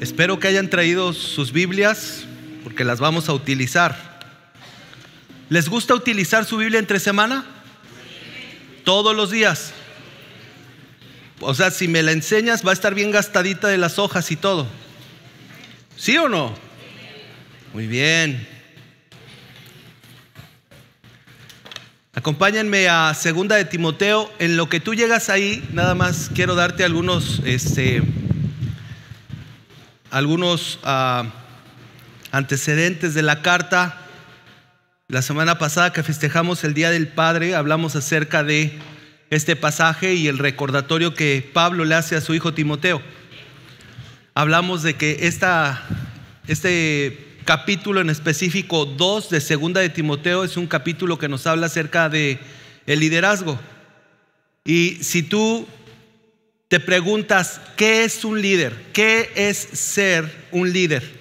Espero que hayan traído sus Biblias porque las vamos a utilizar. ¿Les gusta utilizar su Biblia entre semana? Todos los días. O sea, si me la enseñas va a estar bien gastadita de las hojas y todo. ¿Sí o no? Muy bien. Acompáñenme a 2 de Timoteo. En lo que tú llegas ahí, nada más quiero darte algunos antecedentes de la carta. La semana pasada que festejamos el Día del Padre, hablamos acerca de este pasaje y el recordatorio que Pablo le hace a su hijo Timoteo. Hablamos de que este capítulo en específico 2 de 2 de Timoteo es un capítulo que nos habla acerca de el liderazgo. Y si tú te preguntas ¿qué es un líder? ¿Qué es ser un líder?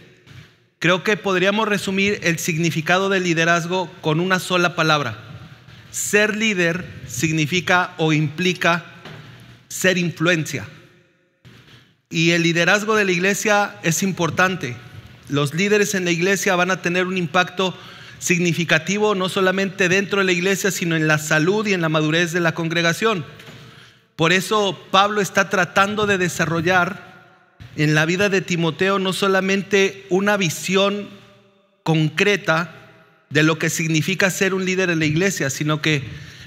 Creo que podríamos resumir el significado del liderazgo con una sola palabra. Ser líder significa o implica ser influencia. Y el liderazgo de la iglesia es importante. Los líderes en la iglesia van a tener un impacto significativo no solamente dentro de la iglesia, sino en la salud y en la madurez de la congregación. Por eso Pablo está tratando de desarrollar en la vida de Timoteo no solamente una visión concreta de lo que significa ser un líder en la iglesia, sino que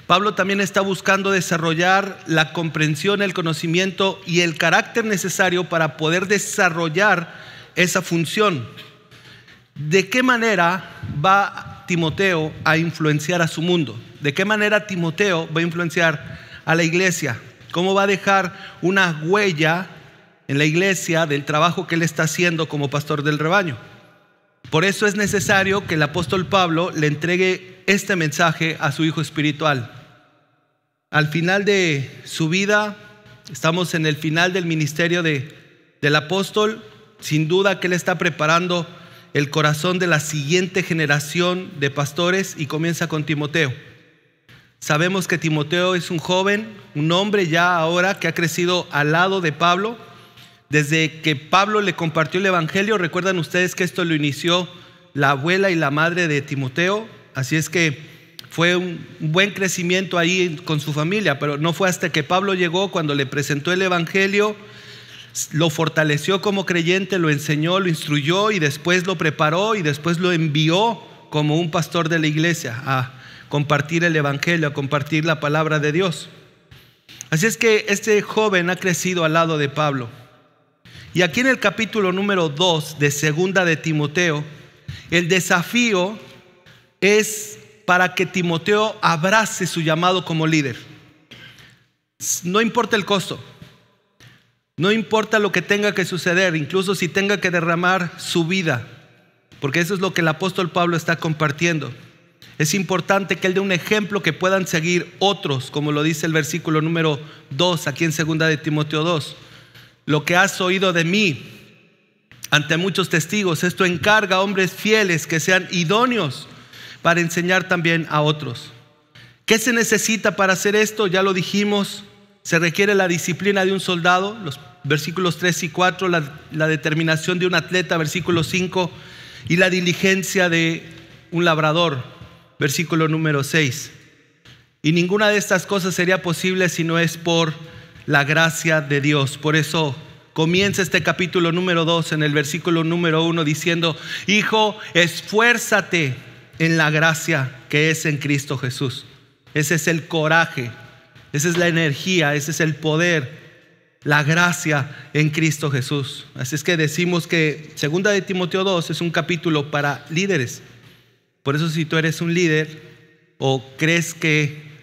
Pablo también está buscando desarrollar la comprensión, el conocimiento y el carácter necesario para poder desarrollar esa función. ¿De qué manera va Timoteo a influenciar a su mundo? ¿De qué manera Timoteo va a influenciar a la iglesia? ¿Cómo va a dejar una huella en la iglesia del trabajo que él está haciendo como pastor del rebaño? Por eso es necesario que el apóstol Pablo le entregue este mensaje a su hijo espiritual. Al final de su vida, estamos en el final del ministerio del apóstol. Sin duda que él está preparando el corazón de la siguiente generación de pastores y comienza con Timoteo. Sabemos que Timoteo es un joven, un hombre ya ahora que ha crecido al lado de Pablo. Desde que Pablo le compartió el evangelio, recuerdan ustedes que esto lo inició la abuela y la madre de Timoteo. Así es que fue un buen crecimiento ahí con su familia, pero no fue hasta que Pablo llegó cuando le presentó el evangelio, lo fortaleció como creyente, lo enseñó, lo instruyó y después lo preparó y después lo envió como un pastor de la iglesia a compartir el evangelio, a compartir la palabra de Dios. Así es que este joven ha crecido al lado de Pablo. Y aquí en el capítulo número 2 de 2 de Timoteo, el desafío es para que Timoteo abrace su llamado como líder. No importa el costo, no importa lo que tenga que suceder, incluso si tenga que derramar su vida, porque eso es lo que el apóstol Pablo está compartiendo. Es importante que él dé un ejemplo que puedan seguir otros, como lo dice el versículo número 2 aquí en 2 de Timoteo 2. Lo que has oído de mí ante muchos testigos, esto encarga a hombres fieles que sean idóneos para enseñar también a otros. ¿Qué se necesita para hacer esto? Ya lo dijimos, se requiere la disciplina de un soldado, los versículos 3 y 4, la determinación de un atleta, versículo 5, y la diligencia de un labrador, versículo número 6. Y ninguna de estas cosas sería posible si no es por la gracia de Dios. Por eso comienza este capítulo número 2 en el versículo número 1 diciendo: hijo, esfuérzate en la gracia que es en Cristo Jesús. Ese es el coraje, esa es la energía, ese es el poder, la gracia en Cristo Jesús. Así es que decimos que 2 de Timoteo 2 es un capítulo para líderes. Por eso si tú eres un líder o crees que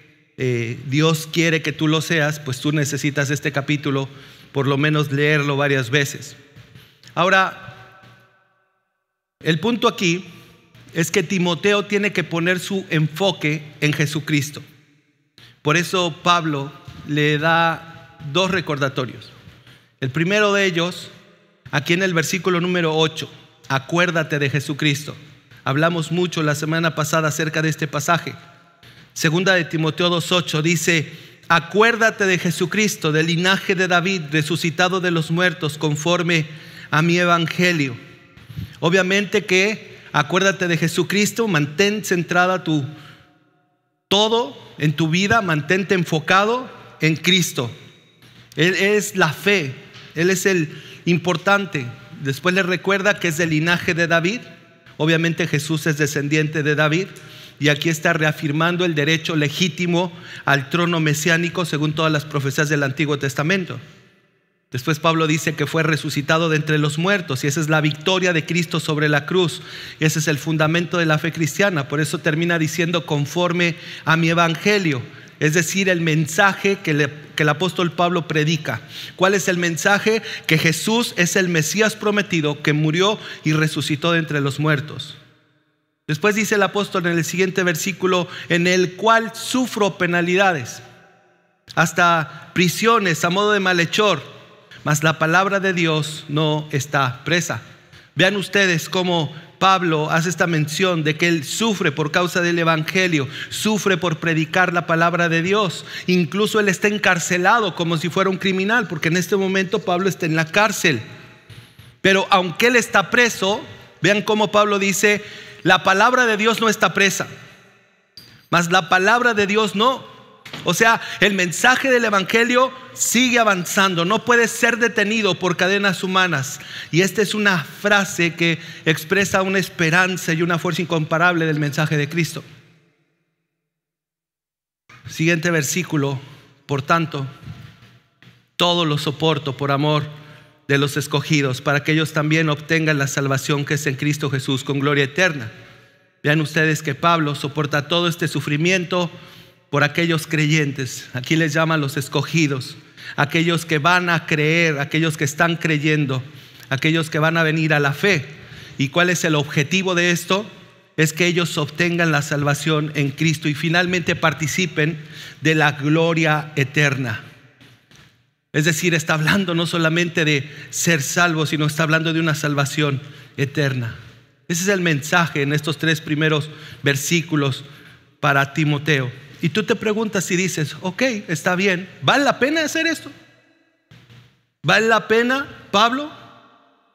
Dios quiere que tú lo seas, pues tú necesitas este capítulo por lo menos leerlo varias veces. Ahora, el punto aquí es que Timoteo tiene que poner su enfoque en Jesucristo. Por eso Pablo le da 2 recordatorios. El primero de ellos, aquí en el versículo número 8, acuérdate de Jesucristo. Hablamos mucho la semana pasada acerca de este pasaje. 2 de Timoteo 2:8 dice: acuérdate de Jesucristo, del linaje de David, resucitado de los muertos, conforme a mi evangelio. Obviamente que acuérdate de Jesucristo, mantén centrada todo en tu vida, mantente enfocado en Cristo. Él es la fe, Él es el importante. Después le recuerda que es del linaje de David. Obviamente Jesús es descendiente de David. Y aquí está reafirmando el derecho legítimo al trono mesiánico según todas las profecías del Antiguo Testamento. Después Pablo dice que fue resucitado de entre los muertos y esa es la victoria de Cristo sobre la cruz. Y ese es el fundamento de la fe cristiana. Por eso termina diciendo conforme a mi evangelio. Es decir, el mensaje que el apóstol Pablo predica. ¿Cuál es el mensaje? Que Jesús es el Mesías prometido que murió y resucitó de entre los muertos. Después dice el apóstol en el siguiente versículo, en el cual sufro penalidades, hasta prisiones a modo de malhechor, mas la palabra de Dios no está presa. Vean ustedes cómo Pablo hace esta mención de que él sufre por causa del evangelio, sufre por predicar la palabra de Dios. Incluso él está encarcelado como si fuera un criminal, porque en este momento Pablo está en la cárcel. Pero aunque él está preso, vean cómo Pablo dice, la palabra de Dios no está presa, mas la palabra de Dios no. O sea, el mensaje del evangelio sigue avanzando, no puede ser detenido por cadenas humanas. Y esta es una frase que expresa una esperanza y una fuerza incomparable del mensaje de Cristo. Siguiente versículo, por tanto, todo lo soporto por amor de los escogidos, para que ellos también obtengan la salvación que es en Cristo Jesús con gloria eterna. Vean ustedes que Pablo soporta todo este sufrimiento por aquellos creyentes. Aquí les llaman los escogidos, aquellos que van a creer, aquellos que están creyendo, aquellos que van a venir a la fe. ¿Y cuál es el objetivo de esto? Es que ellos obtengan la salvación en Cristo y finalmente participen de la gloria eterna. Es decir, está hablando no solamente de ser salvo, sino está hablando de una salvación eterna. Ese es el mensaje en estos 3 primeros versículos para Timoteo. Y tú te preguntas y dices, ok, está bien, ¿vale la pena hacer esto? ¿Vale la pena, Pablo?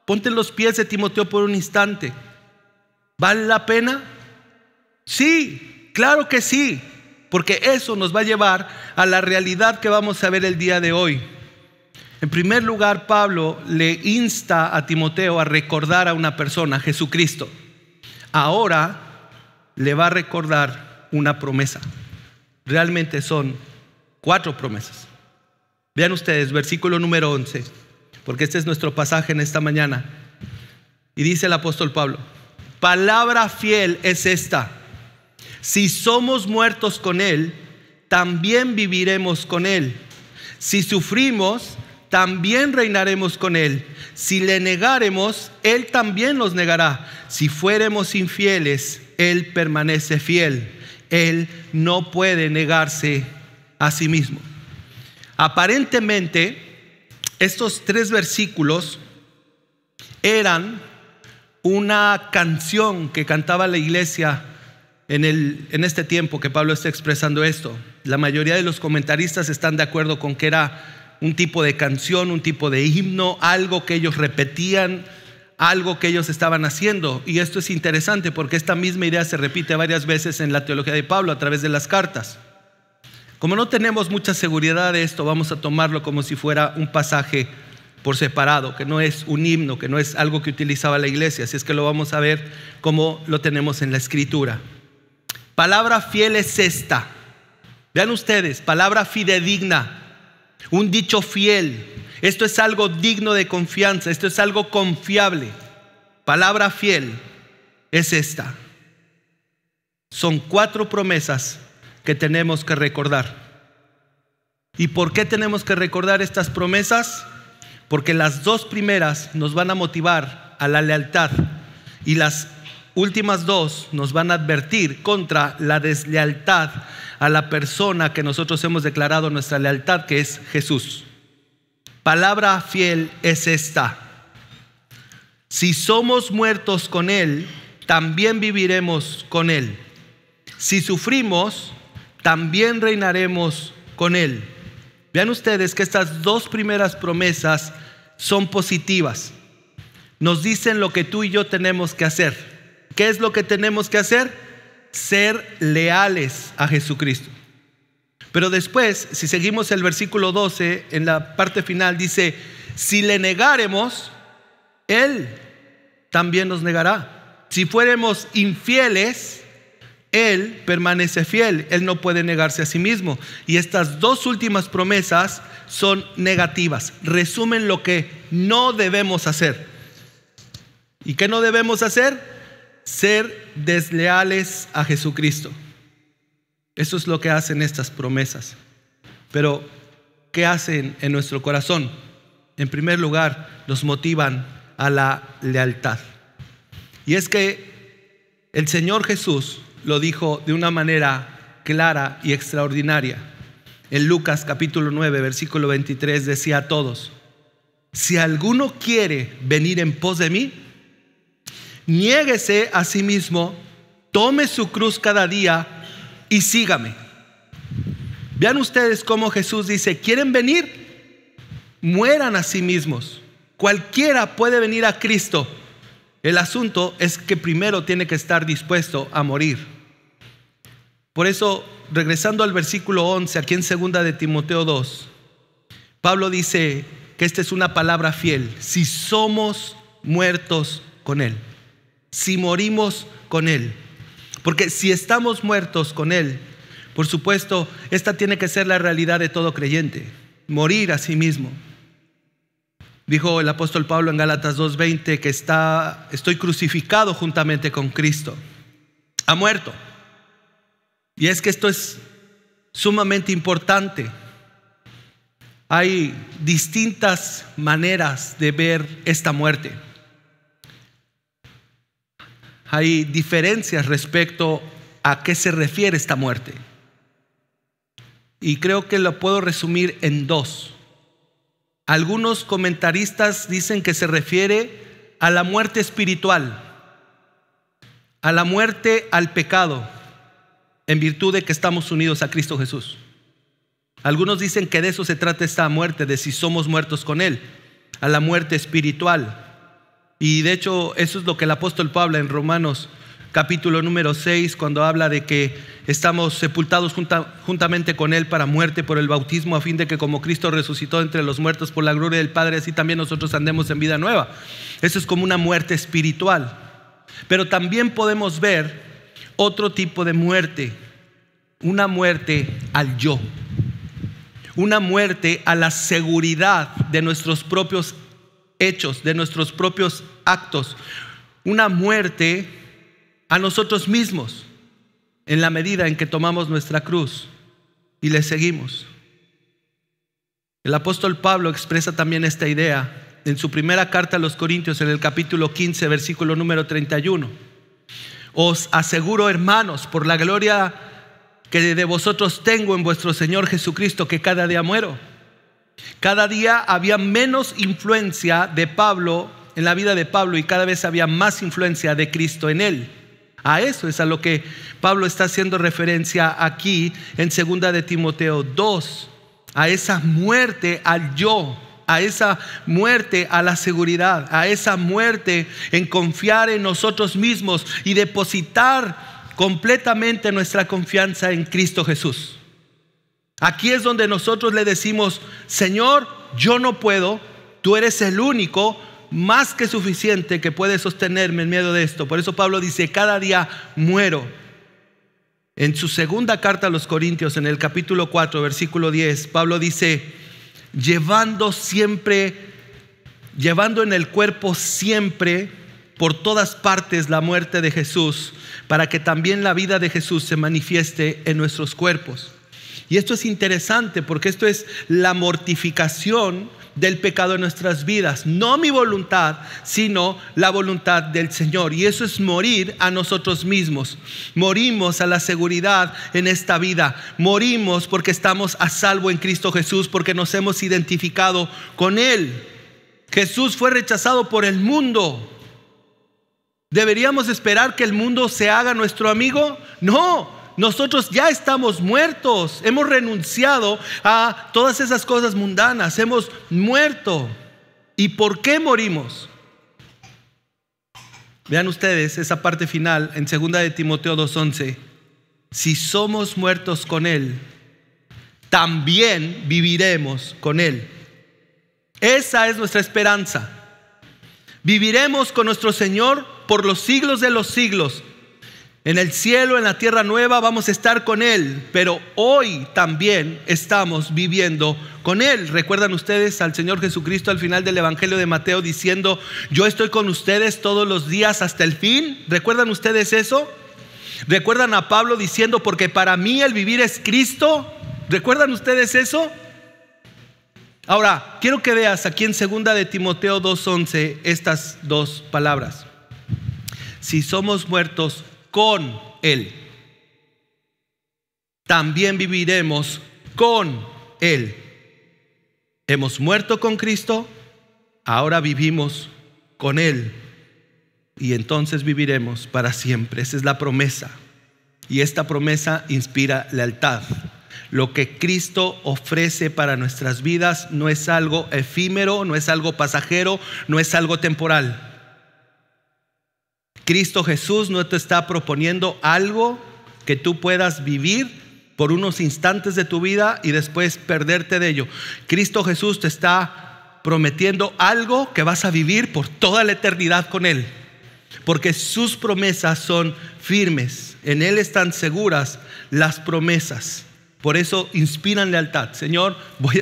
Ponte en los pies de Timoteo por un instante. ¿Vale la pena? Sí, claro que sí, porque eso nos va a llevar a la realidad que vamos a ver el día de hoy. En primer lugar, Pablo le insta a Timoteo a recordar a una persona, Jesucristo. Ahora le va a recordar una promesa. Realmente son 4 promesas. Vean ustedes, versículo número 11, porque este es nuestro pasaje en esta mañana. Y dice el apóstol Pablo, palabra fiel es esta: si somos muertos con Él, también viviremos con Él. Si sufrimos, también reinaremos con Él. Si le negáremos, Él también nos negará. Si fuéremos infieles, Él permanece fiel. Él no puede negarse a sí mismo. Aparentemente, estos 3 versículos eran una canción que cantaba la iglesia en este tiempo que Pablo está expresando esto. La mayoría de los comentaristas están de acuerdo con que era un tipo de canción, un tipo de himno, algo que ellos repetían, algo que ellos estaban haciendo. Y esto es interesante porque esta misma idea se repite varias veces en la teología de Pablo a través de las cartas. Como no tenemos mucha seguridad de esto, vamos a tomarlo como si fuera un pasaje por separado, que no es un himno, que no es algo que utilizaba la iglesia. Así es que lo vamos a ver como lo tenemos en la escritura. Palabra fiel es esta. Vean ustedes, palabra fidedigna, un dicho fiel. Esto es algo digno de confianza, esto es algo confiable. Palabra fiel es esta. Son 4 promesas que tenemos que recordar. ¿Y por qué tenemos que recordar estas promesas? Porque las 2 primeras nos van a motivar a la lealtad y las últimas 2 nos van a advertir contra la deslealtad a la persona que nosotros hemos declarado nuestra lealtad, que es Jesús. Palabra fiel es esta: si somos muertos con Él, también viviremos con Él. Si sufrimos, también reinaremos con Él. Vean ustedes que estas 2 primeras promesas son positivas. nos dicen lo que tú y yo tenemos que hacer. ¿Qué es lo que tenemos que hacer? Ser leales a Jesucristo. Pero después, si seguimos el versículo 12, en la parte final dice, si le negáremos, Él también nos negará. Si fuéramos infieles, Él permanece fiel. Él no puede negarse a sí mismo. Y estas dos últimas promesas son negativas. Resumen lo que no debemos hacer. ¿Y qué no debemos hacer? Ser desleales a Jesucristo. Eso es lo que hacen estas promesas. Pero, ¿qué hacen en nuestro corazón? En primer lugar, nos motivan a la lealtad. Y es que el Señor Jesús lo dijo de una manera clara y extraordinaria. En Lucas capítulo 9, versículo 23 decía a todos: si alguno quiere venir en pos de mí, niéguese a sí mismo, tome su cruz cada día y sígame. Vean ustedes cómo Jesús dice: ¿quieren venir? Mueran a sí mismos. Cualquiera puede venir a Cristo. El asunto es que primero tiene que estar dispuesto a morir. Por eso, regresando al versículo 11, aquí en 2 de Timoteo 2, Pablo dice que esta es una palabra fiel: si somos muertos con Él, si morimos con Él. Porque si estamos muertos con Él, por supuesto, esta tiene que ser la realidad de todo creyente: morir a sí mismo. Dijo el apóstol Pablo en Gálatas 2:20 que estoy crucificado juntamente con Cristo. Ha muerto. Y es que esto es sumamente importante. Hay distintas maneras de ver esta muerte. Hay diferencias respecto a qué se refiere esta muerte. Y creo que lo puedo resumir en dos. Algunos comentaristas dicen que se refiere a la muerte espiritual, a la muerte al pecado, en virtud de que estamos unidos a Cristo Jesús. Algunos dicen que de eso se trata esta muerte, de si somos muertos con Él, a la muerte espiritual. Y de hecho eso es lo que el apóstol Pablo en Romanos capítulo número 6, cuando habla de que estamos sepultados juntamente con Él para muerte por el bautismo, a fin de que como Cristo resucitó entre los muertos por la gloria del Padre, así también nosotros andemos en vida nueva. Eso es como una muerte espiritual. Pero también podemos ver otro tipo de muerte, una muerte al yo, una muerte a la seguridad de nuestros propios hechos, de nuestros propios actos, una muerte a nosotros mismos en la medida en que tomamos nuestra cruz y le seguimos. El apóstol Pablo expresa también esta idea en su primera carta a los Corintios, en el capítulo 15, versículo número 31. Os aseguro, hermanos, por la gloria que de vosotros tengo en vuestro Señor Jesucristo, que cada día muero. Cada día había menos influencia de Pablo en la vida de Pablo y cada vez había más influencia de Cristo en él. A eso es a lo que Pablo está haciendo referencia aquí en 2 de Timoteo 2, a esa muerte al yo, a esa muerte a la seguridad, a esa muerte en confiar en nosotros mismos y depositar completamente nuestra confianza en Cristo Jesús. Aquí es donde nosotros le decimos: Señor, yo no puedo, tú eres el único más que suficiente que puede sostenerme en medio de esto. Por eso Pablo dice: cada día muero. En su segunda carta a los Corintios, en el capítulo 4, versículo 10, Pablo dice: llevando en el cuerpo siempre por todas partes la muerte de Jesús, para que también la vida de Jesús se manifieste en nuestros cuerpos. Y esto es interesante porque esto es la mortificación del pecado en nuestras vidas. No mi voluntad, sino la voluntad del Señor. Y eso es morir a nosotros mismos. Morimos a la seguridad en esta vida. Morimos porque estamos a salvo en Cristo Jesús, porque nos hemos identificado con Él. Jesús fue rechazado por el mundo. ¿Deberíamos esperar que el mundo se haga nuestro amigo? No. Nosotros ya estamos muertos, hemos renunciado a todas esas cosas mundanas, hemos muerto. ¿Y por qué morimos? Vean ustedes esa parte final en 2 de Timoteo 2:11. Si somos muertos con Él, también viviremos con Él. Esa es nuestra esperanza. Viviremos con nuestro Señor por los siglos de los siglos. En el cielo, en la tierra nueva, vamos a estar con Él. Pero hoy también estamos viviendo con Él. ¿Recuerdan ustedes al Señor Jesucristo al final del Evangelio de Mateo diciendo: yo estoy con ustedes todos los días hasta el fin? ¿Recuerdan ustedes eso? ¿Recuerdan a Pablo diciendo: porque para mí el vivir es Cristo? ¿Recuerdan ustedes eso? Ahora, quiero que veas aquí en 2 de Timoteo 2:11 estas dos palabras. Si somos muertos con Él, también viviremos con Él. Hemos muerto con Cristo, ahora vivimos con Él. Y entonces viviremos para siempre. Esa es la promesa. Y esta promesa inspira lealtad. Lo que Cristo ofrece para nuestras vidas no es algo efímero, no es algo pasajero, no es algo temporal. Cristo Jesús no te está proponiendo algo que tú puedas vivir por unos instantes de tu vida y después perderte de ello. Cristo Jesús te está prometiendo algo que vas a vivir por toda la eternidad con Él, porque sus promesas son firmes. En Él están seguras las promesas. Por eso inspiran lealtad. Señor,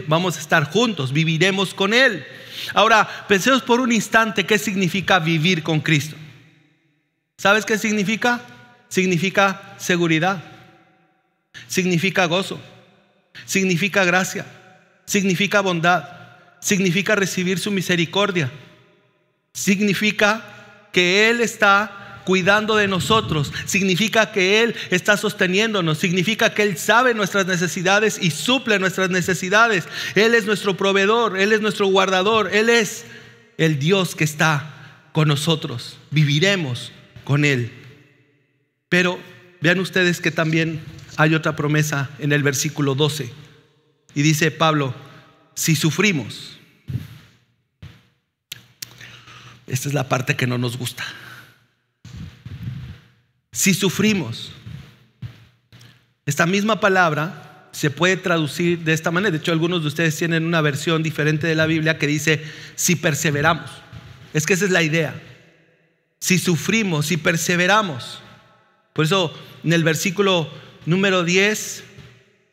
vamos a estar juntos, viviremos con Él. Ahora, pensemos por un instante qué significa vivir con Cristo. ¿Sabes qué significa? Significa seguridad, significa gozo, significa gracia, significa bondad, significa recibir su misericordia, significa que Él está cuidando de nosotros, significa que Él está sosteniéndonos, significa que Él sabe nuestras necesidades y suple nuestras necesidades. Él es nuestro proveedor, Él es nuestro guardador, Él es el Dios que está con nosotros. Viviremos con Él. Pero vean ustedes que también hay otra promesa en el versículo 12. Y dice Pablo: si sufrimos. Esta es la parte que no nos gusta. Si sufrimos. Esta misma palabra se puede traducir de esta manera. De hecho, algunos de ustedes tienen una versión diferente de la Biblia que dice: si perseveramos. Es que esa es la idea. Si sufrimos, si perseveramos. Por eso en el versículo número 10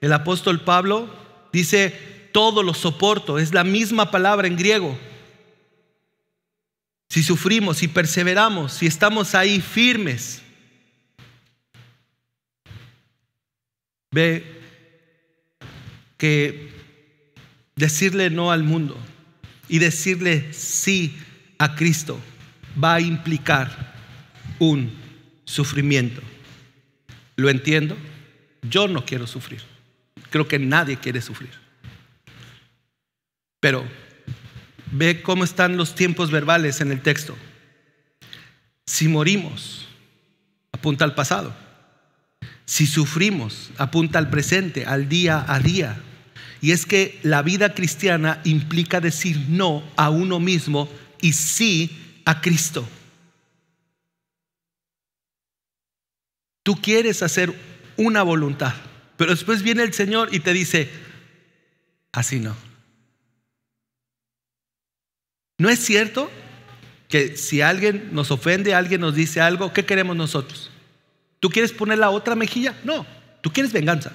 el apóstol Pablo dice: todo lo soporto. Es la misma palabra en griego. Si sufrimos, si perseveramos, si estamos ahí firmes. Ve que decirle no al mundo y decirle sí a Cristo va a implicar un sufrimiento. ¿Lo entiendo? Yo no quiero sufrir. Creo que nadie quiere sufrir. Pero ve cómo están los tiempos verbales en el texto. Si morimos, apunta al pasado. Si sufrimos, apunta al presente, al día a día. Y es que la vida cristiana implica decir no a uno mismo y sí a Cristo. Tú quieres hacer una voluntad, pero después viene el Señor y te dice: así no. ¿No es cierto que si alguien nos ofende, alguien nos dice algo, qué queremos nosotros? ¿Tú quieres poner la otra mejilla? No, tú quieres venganza.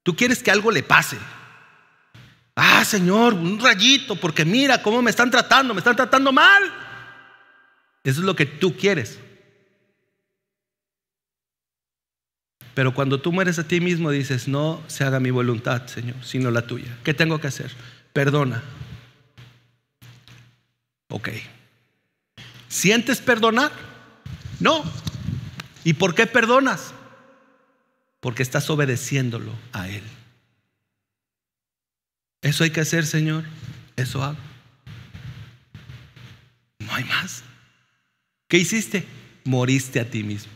Tú quieres que algo le pase. Ah, Señor, un rayito, porque mira cómo me están tratando mal. Eso es lo que tú quieres. Pero cuando tú mueres a ti mismo dices: no se haga mi voluntad, Señor, sino la tuya. ¿Qué tengo que hacer? Perdona. Ok. ¿Sientes perdonar? No. ¿Y por qué perdonas? Porque estás obedeciéndolo a Él. Eso hay que hacer, Señor. Eso hago. No hay más. ¿Qué hiciste? Moriste a ti mismo.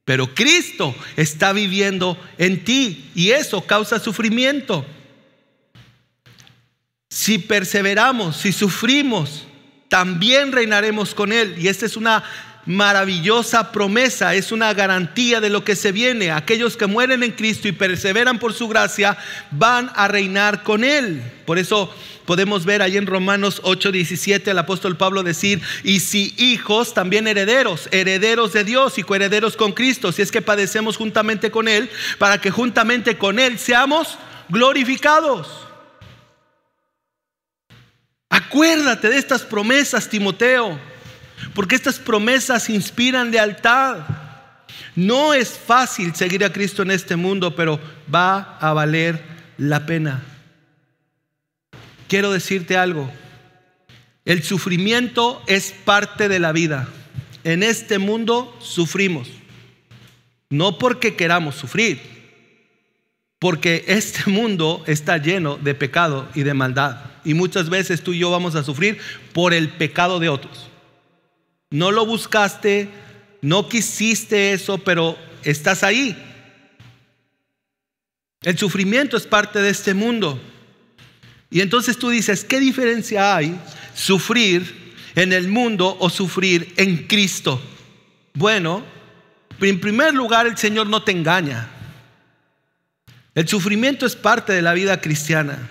Pero Cristo está viviendo en ti y eso causa sufrimiento. Si perseveramos, si sufrimos, también reinaremos con Él. Y esta es una maravillosa promesa, es una garantía de lo que se viene. Aquellos que mueren en Cristo y perseveran por su gracia van a reinar con Él. Por eso podemos ver ahí en Romanos 8:17 el apóstol Pablo decir: y si hijos, también herederos, herederos de Dios y coherederos con Cristo, si es que padecemos juntamente con Él, para que juntamente con Él seamos glorificados. Acuérdate de estas promesas, Timoteo, porque estas promesas inspiran lealtad. No es fácil seguir a Cristo en este mundo, pero va a valer la pena. Quiero decirte algo: el sufrimiento es parte de la vida. En este mundo sufrimos, no porque queramos sufrir, porque este mundo está lleno de pecado y de maldad. Y muchas veces tú y yo vamos a sufrir por el pecado de otros. No lo buscaste, no quisiste eso, pero estás ahí. El sufrimiento es parte de este mundo. Y entonces tú dices: ¿qué diferencia hay sufrir en el mundo o sufrir en Cristo? Bueno, en primer lugar, el Señor no te engaña. El sufrimiento es parte de la vida cristiana.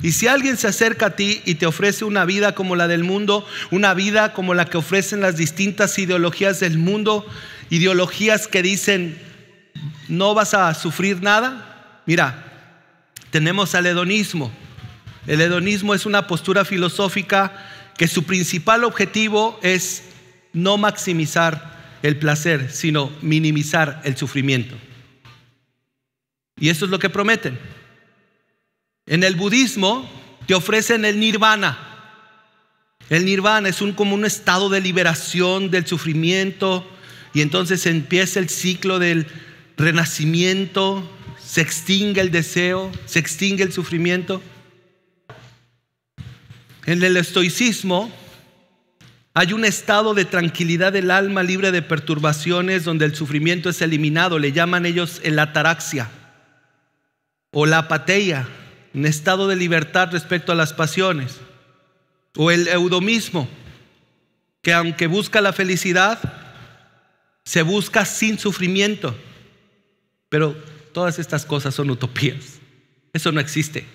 Y si alguien se acerca a ti y te ofrece una vida como la del mundo, una vida como la que ofrecen las distintas ideologías del mundo, ideologías que dicen no vas a sufrir nada, mira, tenemos al hedonismo. El hedonismo es una postura filosófica que su principal objetivo es no maximizar el placer, sino minimizar el sufrimiento. Y eso es lo que prometen. En el budismo te ofrecen el nirvana. El nirvana es como un estado de liberación del sufrimiento, y entonces empieza el ciclo del renacimiento, se extingue el deseo, se extingue el sufrimiento. En el estoicismo hay un estado de tranquilidad del alma libre de perturbaciones, donde el sufrimiento es eliminado. Le llaman ellos el ataraxia o la apateia, un estado de libertad respecto a las pasiones. O el eudomismo, que aunque busca la felicidad, se busca sin sufrimiento. Pero todas estas cosas son utopías. Eso no existe.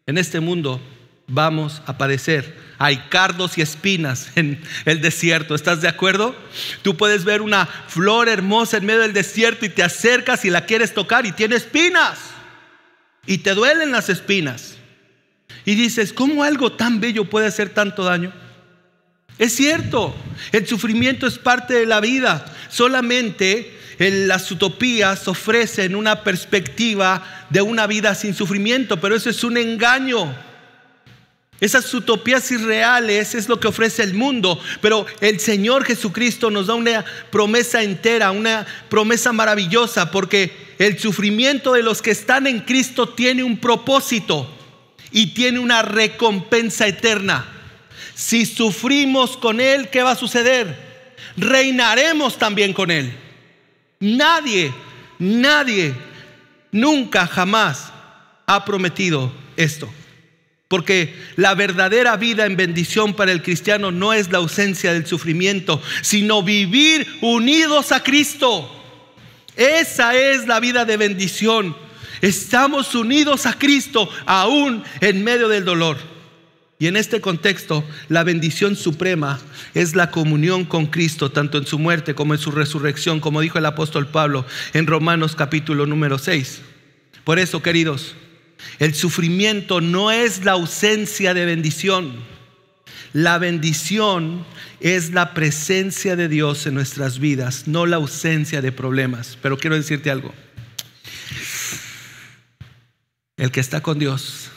En este mundo vamos a padecer. Hay cardos y espinas en el desierto. ¿Estás de acuerdo? Tú puedes ver una flor hermosa en medio del desierto y te acercas y la quieres tocar y tiene espinas. Y te duelen las espinas. Y dices: ¿cómo algo tan bello puede hacer tanto daño? Es cierto, el sufrimiento es parte de la vida. Solamente las utopías ofrecen una perspectiva de una vida sin sufrimiento, pero eso es un engaño. Esas utopías irreales es lo que ofrece el mundo, pero el Señor Jesucristo nos da una promesa entera, una promesa maravillosa, porque el sufrimiento de los que están en Cristo tiene un propósito y tiene una recompensa eterna. Si sufrimos con Él, ¿qué va a suceder? Reinaremos también con Él. Nadie, nunca, jamás ha prometido esto. Porque la verdadera vida en bendición para el cristiano no es la ausencia del sufrimiento, sino vivir unidos a Cristo. Esa es la vida de bendición. Estamos unidos a Cristo aún en medio del dolor. Y en este contexto, la bendición suprema es la comunión con Cristo, tanto en su muerte como en su resurrección, como dijo el apóstol Pablo en Romanos capítulo número 6. Por eso, queridos, el sufrimiento no es la ausencia de bendición. La bendición es la presencia de Dios en nuestras vidas, no la ausencia de problemas. Pero quiero decirte algo: el que está con Dios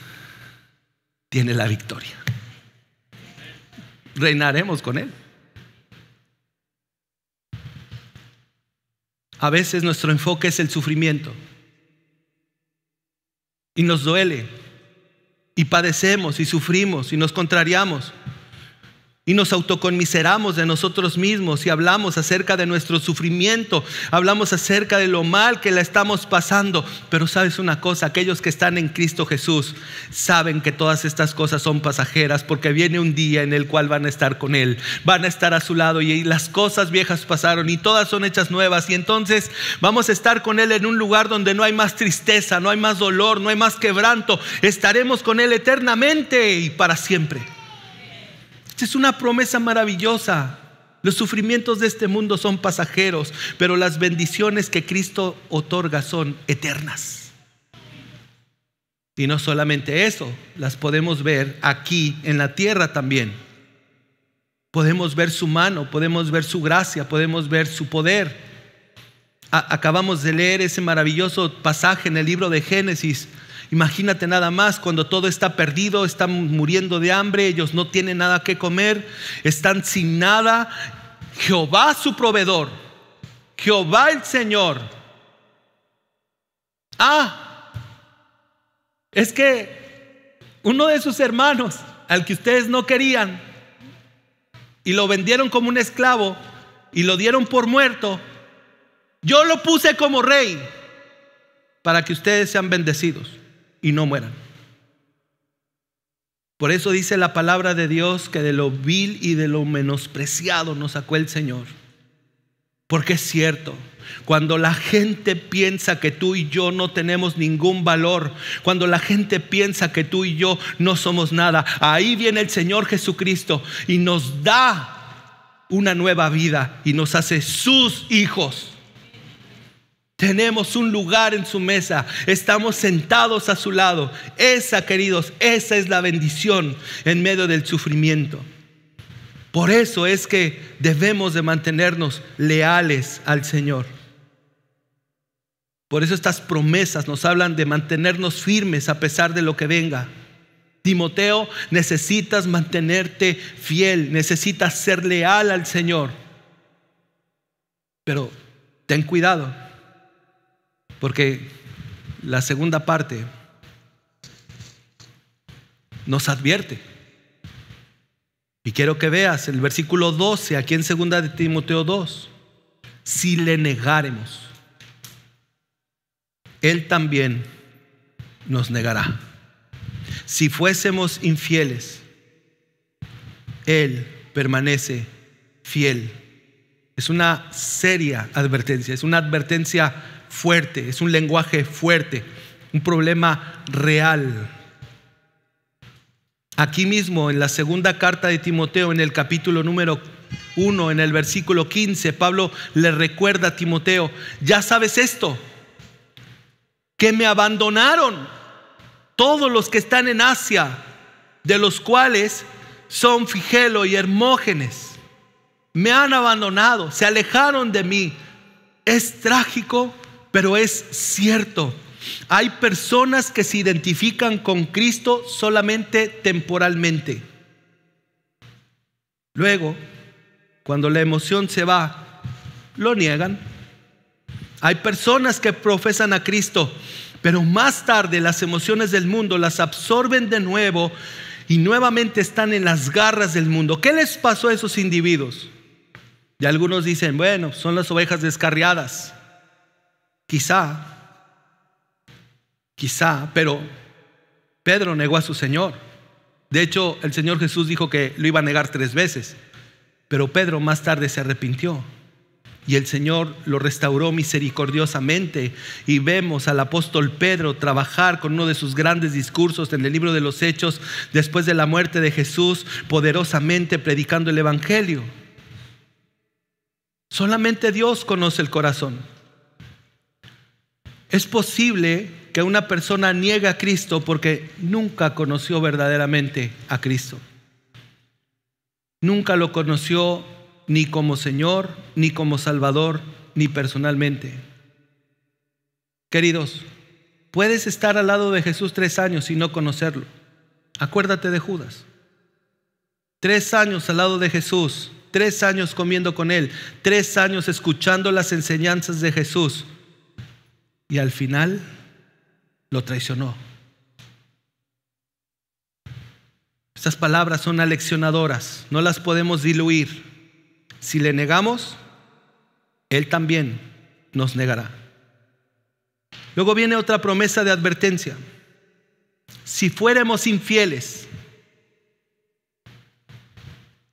tiene la victoria. Reinaremos con Él. A veces nuestro enfoque es el sufrimiento y nos duele y padecemos y sufrimos y nos contrariamos. y nos autoconmiseramos de nosotros mismos y hablamos acerca de nuestro sufrimiento, hablamos acerca de lo mal que la estamos pasando. Pero sabes una cosa, aquellos que están en Cristo Jesús saben que todas estas cosas son pasajeras, porque viene un día en el cual van a estar con Él, van a estar a su lado, y las cosas viejas pasaron y todas son hechas nuevas, y entonces vamos a estar con Él en un lugar donde no hay más tristeza, no hay más dolor, no hay más quebranto. Estaremos con Él eternamente y para siempre. Esta es una promesa maravillosa. Los sufrimientos de este mundo son pasajeros, pero las bendiciones que Cristo otorga son eternas. Y no solamente eso, las podemos ver aquí en la tierra también. Podemos ver su mano, podemos ver su gracia, podemos ver su poder. Acabamos de leer ese maravilloso pasaje en el libro de Génesis. Imagínate nada más, cuando todo está perdido, están muriendo de hambre, ellos no tienen nada que comer, están sin nada. Jehová su proveedor, Jehová el Señor. Es que uno de sus hermanos, al que ustedes no querían y lo vendieron como un esclavo y lo dieron por muerto, yo lo puse como rey para que ustedes sean bendecidos y no mueran. Por eso dice la palabra de Dios que de lo vil y de lo menospreciado nos sacó el Señor. Porque es cierto, cuando la gente piensa que tú y yo no tenemos ningún valor, cuando la gente piensa que tú y yo no somos nada, ahí viene el Señor Jesucristo y nos da una nueva vida y nos hace sus hijos. Tenemos un lugar en su mesa, estamos sentados a su lado. Esa, queridos, esa es la bendición en medio del sufrimiento. Por eso es que debemos de mantenernos leales al Señor. Por eso estas promesas nos hablan de mantenernos firmes a pesar de lo que venga. Timoteo, necesitas mantenerte fiel, necesitas ser leal al Señor. Pero ten cuidado, porque la segunda parte nos advierte. Y quiero que veas el versículo 12 aquí en 2 de Timoteo 2. Si le negáremos, Él también nos negará. Si fuésemos infieles, Él permanece fiel. Es una seria advertencia, es una advertencia fuerte, es un lenguaje fuerte, un problema real. Aquí mismo en la segunda carta de Timoteo, en el capítulo número 1, en el versículo 15, Pablo le recuerda a Timoteo: ya sabes esto, que me abandonaron todos los que están en Asia, de los cuales son Figelo y Hermógenes. Me han abandonado, se alejaron de mí. Es trágico, pero es cierto. Hay personas que se identifican con Cristo solamente temporalmente. Luego, cuando la emoción se va, lo niegan. Hay personas que profesan a Cristo, pero más tarde las emociones del mundo las absorben de nuevo y nuevamente están en las garras del mundo. ¿Qué les pasó a esos individuos? Y algunos dicen: bueno, son las ovejas descarriadas. Quizá, pero Pedro negó a su Señor. De hecho, el Señor Jesús dijo que lo iba a negar 3 veces, pero Pedro más tarde se arrepintió y el Señor lo restauró misericordiosamente. Y vemos al apóstol Pedro trabajar con uno de sus grandes discursos en el libro de los Hechos, después de la muerte de Jesús, poderosamente predicando el evangelio. Solamente Dios conoce el corazón. Es posible que una persona niegue a Cristo porque nunca conoció verdaderamente a Cristo. Nunca lo conoció ni como Señor, ni como Salvador, ni personalmente. Queridos, puedes estar al lado de Jesús 3 años y no conocerlo. Acuérdate de Judas. 3 años al lado de Jesús, 3 años comiendo con Él, 3 años escuchando las enseñanzas de Jesús, y al final lo traicionó. Estas palabras son aleccionadoras, no las podemos diluir. Si le negamos, Él también nos negará. Luego viene otra promesa de advertencia. Si fuéramos infieles,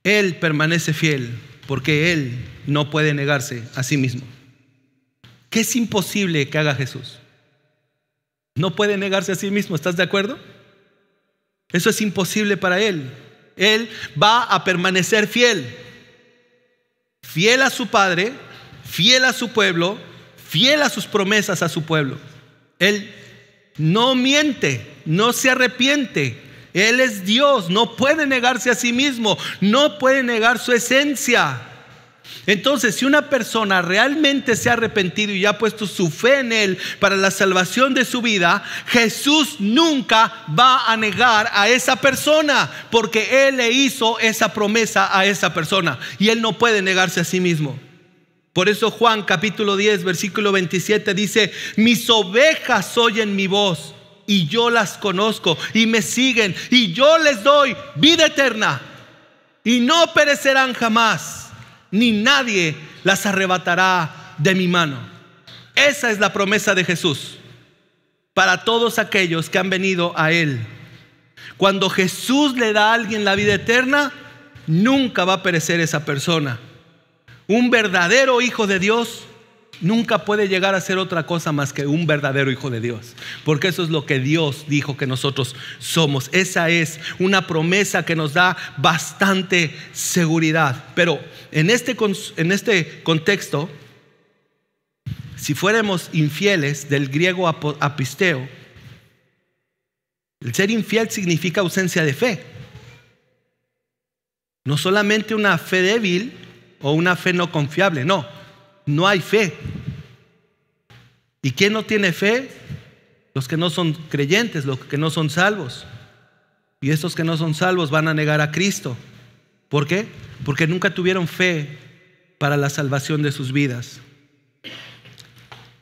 Él permanece fiel, porque Él no puede negarse a sí mismo. ¿Qué es imposible que haga Jesús? No puede negarse a sí mismo, ¿estás de acuerdo? Eso es imposible para Él. Él va a permanecer fiel. Fiel a su Padre, fiel a su pueblo, fiel a sus promesas a su pueblo. Él no miente, no se arrepiente. Él es Dios, no puede negarse a sí mismo, no puede negar su esencia. Entonces, si una persona realmente se ha arrepentido y ha puesto su fe en Él para la salvación de su vida, Jesús nunca va a negar a esa persona, porque Él le hizo esa promesa a esa persona y Él no puede negarse a sí mismo. Por eso Juan capítulo 10 versículo 27 dice: mis ovejas oyen mi voz y yo las conozco y me siguen, y yo les doy vida eterna y no perecerán jamás, ni nadie las arrebatará de mi mano. Esa es la promesa de Jesús para todos aquellos que han venido a Él. Cuando Jesús le da a alguien la vida eterna, nunca va a perecer esa persona. Un verdadero hijo de Dios nunca puede llegar a ser otra cosa más que un verdadero hijo de Dios, porque eso es lo que Dios dijo que nosotros somos. Esa es una promesa que nos da bastante seguridad. Pero en este contexto, si fuéramos infieles, del griego apisteo, el ser infiel significa ausencia de fe. No solamente una fe débil o una fe no confiable, no hay fe. ¿Y quién no tiene fe? Los que no son creyentes, los que no son salvos. Y estos que no son salvos van a negar a Cristo. ¿Por qué? Porque nunca tuvieron fe para la salvación de sus vidas.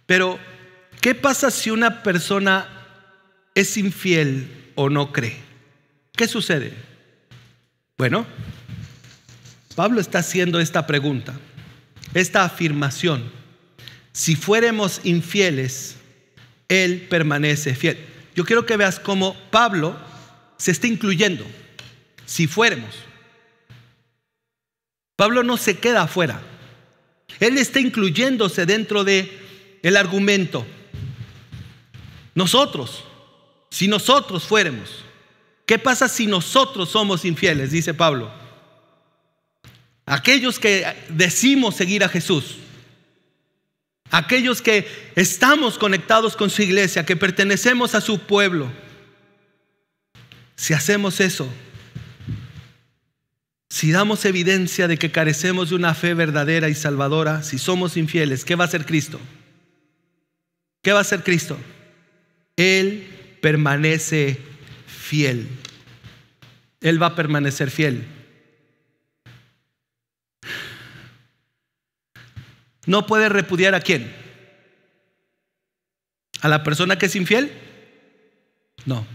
Pero, ¿qué pasa si una persona es infiel o no cree? ¿Qué sucede? Bueno, Pablo está haciendo esta pregunta, esta afirmación: si fuéramos infieles, Él permanece fiel. Yo quiero que veas cómo Pablo se está incluyendo. Si fuéramos, Pablo no se queda afuera. Él está incluyéndose dentro de el argumento. Nosotros, si nosotros fuéramos, ¿qué pasa si nosotros somos infieles? Dice Pablo. Aquellos que decimos seguir a Jesús, aquellos que estamos conectados con su iglesia, que pertenecemos a su pueblo, si hacemos eso, si damos evidencia de que carecemos de una fe verdadera y salvadora, si somos infieles, ¿qué va a hacer Cristo? ¿Qué va a hacer Cristo? Él permanece fiel. Él va a permanecer fiel. ¿No puede repudiar a quién? ¿A la persona que es infiel? No.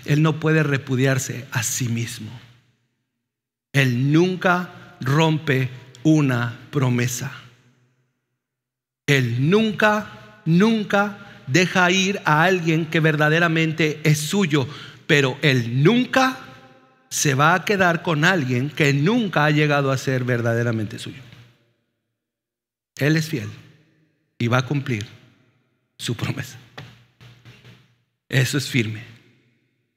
Él no puede repudiarse a sí mismo. Él nunca rompe una promesa. Él nunca deja ir a alguien que verdaderamente es suyo, pero Él nunca se va a quedar con alguien que nunca ha llegado a ser verdaderamente suyo. Él es fiel y va a cumplir su promesa. Eso es firme.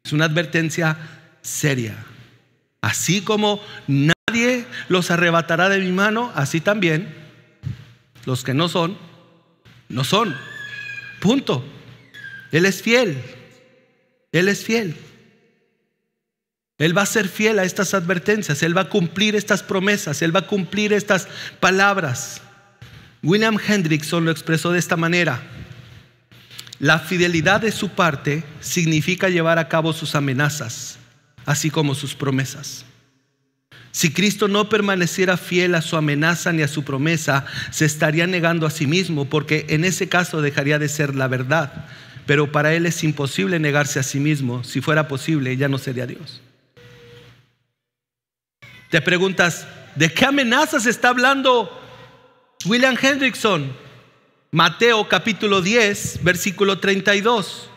Es una advertencia seria. Así como nadie los arrebatará de mi mano, así también los que no son, no son. Punto. Él es fiel. Él es fiel. Él va a ser fiel a estas advertencias. Él va a cumplir estas promesas. Él va a cumplir estas palabras. William Hendrickson lo expresó de esta manera: la fidelidad de su parte significa llevar a cabo sus amenazas, así como sus promesas. Si Cristo no permaneciera fiel a su amenaza ni a su promesa, se estaría negando a sí mismo, porque en ese caso dejaría de ser la verdad. pero para Él es imposible negarse a sí mismo. Si fuera posible, ya no sería Dios. Te preguntas, ¿de qué amenazas está hablando William Hendrickson? Mateo capítulo 10, versículo 32.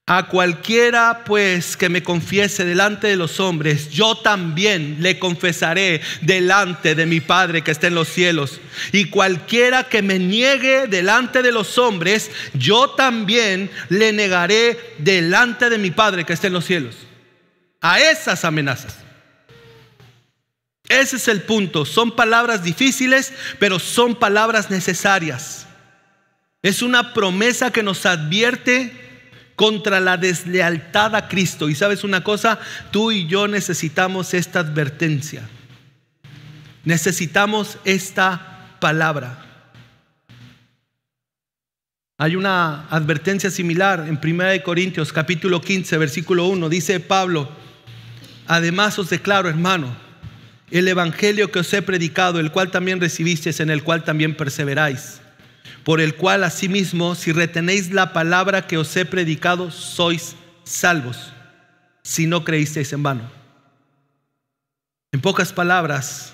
A cualquiera pues que me confiese delante de los hombres, yo también le confesaré delante de mi Padre que está en los cielos. Y cualquiera que me niegue delante de los hombres, yo también le negaré delante de mi Padre que está en los cielos. A esas amenazas. Ese es el punto. Son palabras difíciles, pero son palabras necesarias. Es una promesa que nos advierte contra la deslealtad a Cristo. Y sabes una cosa, tú y yo necesitamos esta advertencia. Necesitamos esta palabra. Hay una advertencia similar en 1 Corintios capítulo 15 versículo 1. Dice Pablo: además os declaro, hermano, el evangelio que os he predicado, el cual también recibisteis, en el cual también perseveráis, por el cual asimismo, si retenéis la palabra que os he predicado, sois salvos, si no creísteis en vano. En pocas palabras,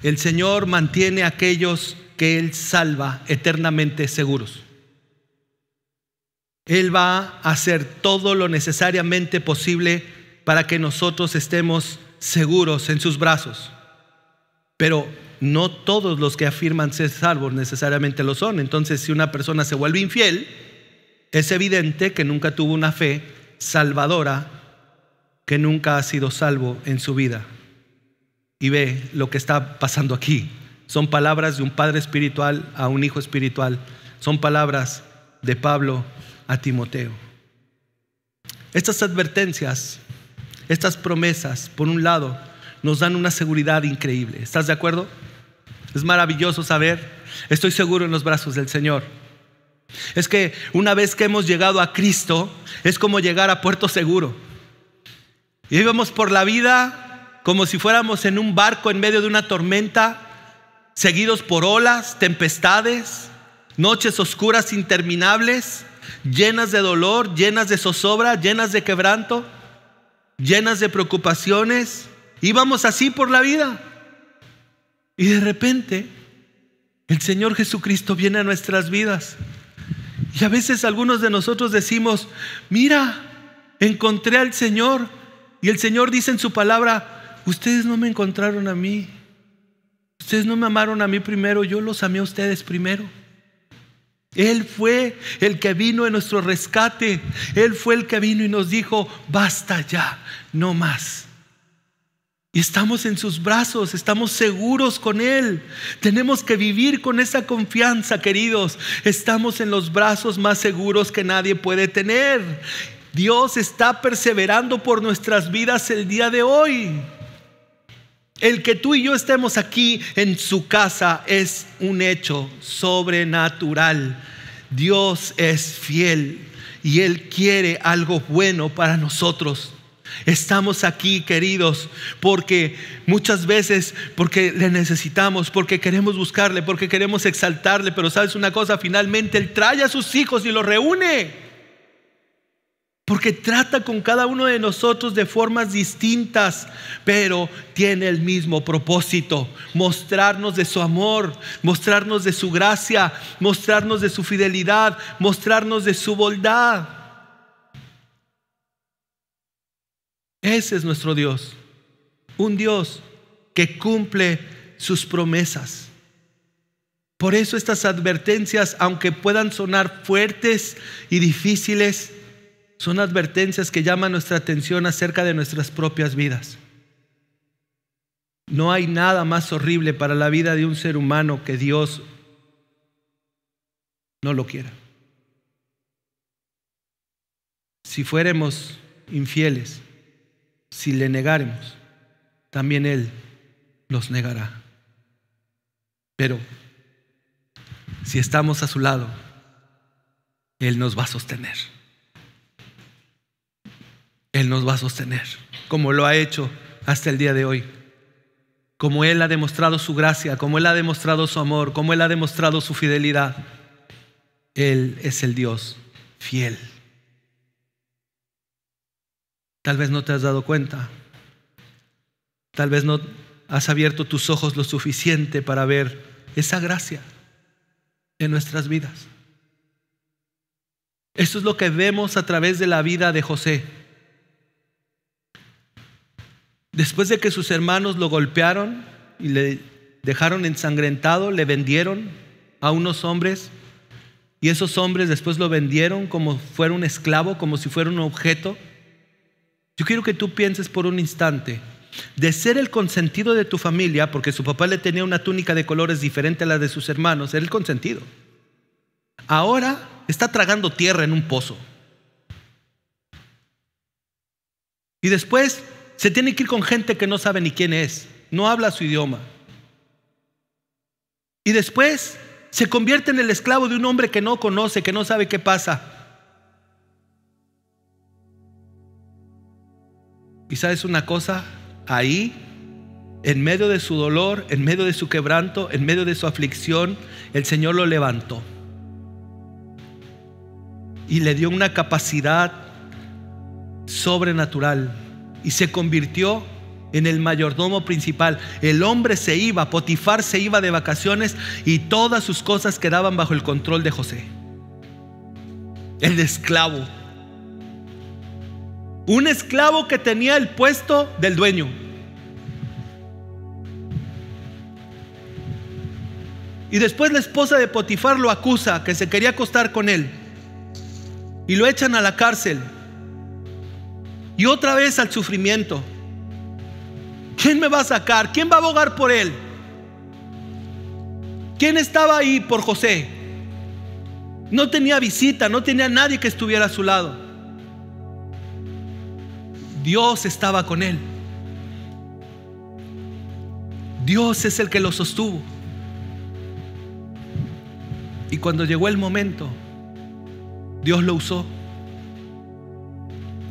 el Señor mantiene a aquellos que Él salva eternamente seguros. Él va a hacer todo lo necesariamente posible para que nosotros estemos seguros en sus brazos. Pero no todos los que afirman ser salvos necesariamente lo son. Entonces, si una persona se vuelve infiel, es evidente que nunca tuvo una fe salvadora, que nunca ha sido salvo en su vida. Y ve lo que está pasando aquí. Son palabras de un padre espiritual a un hijo espiritual. Son palabras de Pablo a Timoteo. Estas advertencias, estas promesas, por un lado, nos dan una seguridad increíble. ¿Estás de acuerdo? Es maravilloso saber, estoy seguro en los brazos del Señor. Es que una vez que hemos llegado a Cristo, es como llegar a puerto seguro. Y íbamos por la vida como si fuéramos en un barco en medio de una tormenta, seguidos por olas, tempestades, noches oscuras interminables, llenas de dolor, llenas de zozobra, llenas de quebranto, llenas de preocupaciones. Íbamos así por la vida. Y de repente el Señor Jesucristo viene a nuestras vidas. Y a veces algunos de nosotros decimos: mira, encontré al Señor. Y el Señor dice en su palabra: ustedes no me encontraron a mí. Ustedes no me amaron a mí primero, yo los amé a ustedes primero. Él fue el que vino en nuestro rescate. Él fue el que vino y nos dijo: basta ya, no más. Y estamos en sus brazos, estamos seguros con Él. Tenemos que vivir con esa confianza, queridos. Estamos en los brazos más seguros que nadie puede tener. Dios está perseverando por nuestras vidas el día de hoy. El que tú y yo estemos aquí en su casa es un hecho sobrenatural. Dios es fiel y Él quiere algo bueno para nosotros. Estamos aquí, queridos, porque muchas veces, porque le necesitamos, porque queremos buscarle, porque queremos exaltarle. Pero sabes una cosa, finalmente Él trae a sus hijos y los reúne, porque trata con cada uno de nosotros de formas distintas, pero tiene el mismo propósito: mostrarnos de su amor, mostrarnos de su gracia, mostrarnos de su fidelidad, mostrarnos de su bondad. Ese es nuestro Dios, un Dios que cumple sus promesas. Por eso estas advertencias, aunque puedan sonar fuertes y difíciles, son advertencias que llaman nuestra atención acerca de nuestras propias vidas. No hay nada más horrible para la vida de un ser humano que Dios no lo quiera. Si fuéramos infieles, si le negáremos, también Él los negará. Pero si estamos a su lado, Él nos va a sostener. Él nos va a sostener, como lo ha hecho hasta el día de hoy. Como Él ha demostrado su gracia, como Él ha demostrado su amor, como Él ha demostrado su fidelidad. Él es el Dios fiel. Tal vez no te has dado cuenta. Tal vez no has abierto tus ojos lo suficiente para ver esa gracia en nuestras vidas. Esto es lo que vemos a través de la vida de José. Después de que sus hermanos lo golpearon y le dejaron ensangrentado, le vendieron a unos hombres, y esos hombres después lo vendieron como fuera un esclavo, como si fuera un objeto. Yo quiero que tú pienses por un instante, de ser el consentido de tu familia, porque su papá le tenía una túnica de colores diferente a la de sus hermanos, era el consentido. Ahora está tragando tierra en un pozo. Y después se tiene que ir con gente que no sabe ni quién es, no habla su idioma. Y después se convierte en el esclavo de un hombre que no conoce, que no sabe qué pasa. ¿Y sabes una cosa? Ahí, en medio de su dolor, en medio de su quebranto, en medio de su aflicción, el Señor lo levantó y le dio una capacidad sobrenatural y se convirtió en el mayordomo principal. El hombre se iba, Potifar se iba de vacaciones y todas sus cosas quedaban bajo el control de José, el esclavo. Un esclavo que tenía el puesto del dueño. Y después la esposa de Potifar lo acusa que se quería acostar con él y lo echan a la cárcel. Y otra vez al sufrimiento. ¿Quién me va a sacar? ¿Quién va a abogar por él? ¿Quién estaba ahí por José? No tenía visita, no tenía nadie que estuviera a su lado. Dios estaba con él. Dios es el que lo sostuvo. Y cuando llegó el momento, Dios lo usó.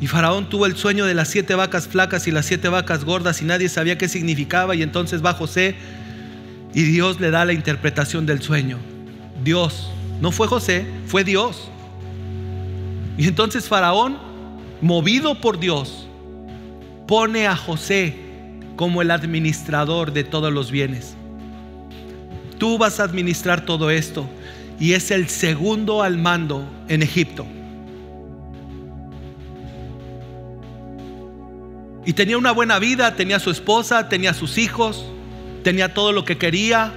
Y Faraón tuvo el sueño de las 7 vacas flacas y las 7 vacas gordas y nadie sabía qué significaba. Y entonces va José y Dios le da la interpretación del sueño. Dios, no fue José, fue Dios. Y entonces Faraón, movido por Dios, pone a José como el administrador de todos los bienes. Tú vas a administrar todo esto. Y es el segundo al mando en Egipto. Y tenía una buena vida, tenía su esposa, tenía sus hijos, tenía todo lo que quería,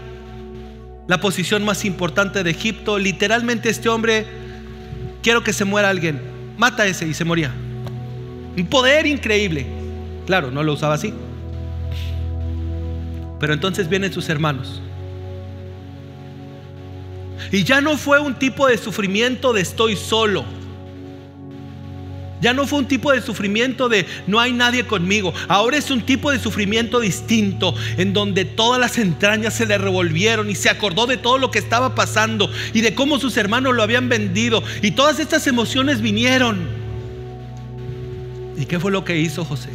la posición más importante de Egipto. Literalmente este hombre, quiero que se muera alguien, mata a ese, y se moría. Un poder increíble. Claro, no lo usaba así. Pero entonces vienen sus hermanos. Y ya no fue un tipo de sufrimiento de estoy solo. Ya no fue un tipo de sufrimiento de no hay nadie conmigo. Ahora es un tipo de sufrimiento distinto, en donde todas las entrañas se le revolvieron y se acordó de todo lo que estaba pasando y de cómo sus hermanos lo habían vendido. Y todas estas emociones vinieron. ¿Y qué fue lo que hizo José?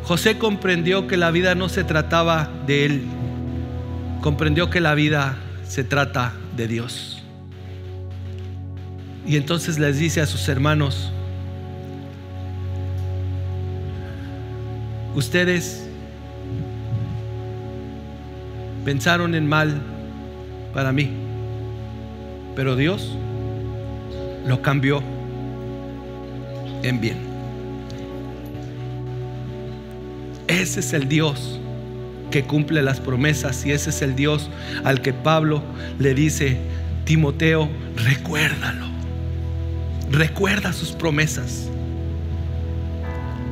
José comprendió que la vida no se trataba de él. Comprendió que la vida se trata de Dios. Y entonces les dice a sus hermanos: ustedes pensaron en mal para mí, pero Dios lo cambió en bien. Ese es el Dios que cumple las promesas, y ese es el Dios al que Pablo le dice: Timoteo, recuérdalo, recuerda sus promesas.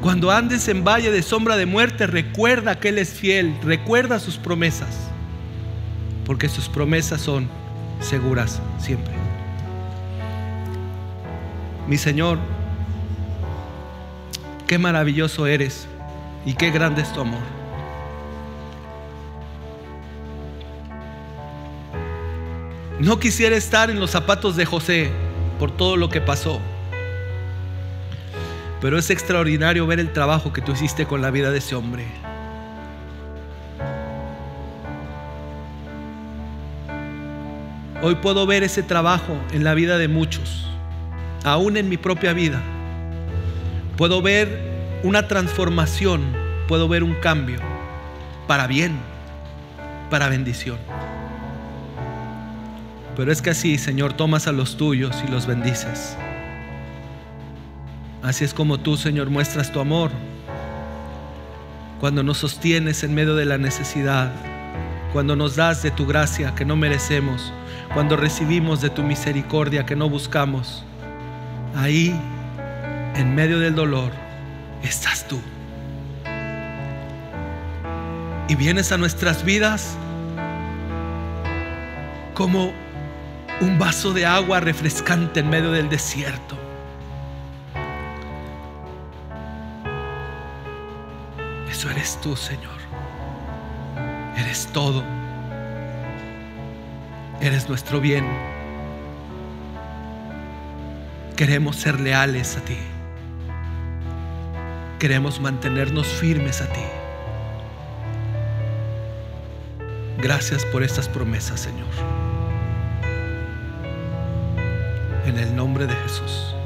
Cuando andes en valle de sombra de muerte, recuerda que Él es fiel, recuerda sus promesas, porque sus promesas son seguras siempre. Mi Señor, qué maravilloso eres y qué grande es tu amor. No quisiera estar en los zapatos de José por todo lo que pasó, pero es extraordinario ver el trabajo que tú hiciste con la vida de ese hombre. Hoy puedo ver ese trabajo en la vida de muchos, aún en mi propia vida. Puedo ver una transformación, puedo ver un cambio para bien, para bendición. Pero es que así, Señor, tomas a los tuyos y los bendices. Así es como tú, Señor, muestras tu amor cuando nos sostienes en medio de la necesidad, cuando nos das de tu gracia que no merecemos, cuando recibimos de tu misericordia que no buscamos. Ahí, en medio del dolor, estás tú. Y vienes a nuestras vidas como un vaso de agua refrescante en medio del desierto. Eso eres tú, Señor. Eres todo. Eres nuestro bien. Queremos ser leales a ti. Queremos mantenernos firmes a ti. Gracias por estas promesas, Señor. En el nombre de Jesús.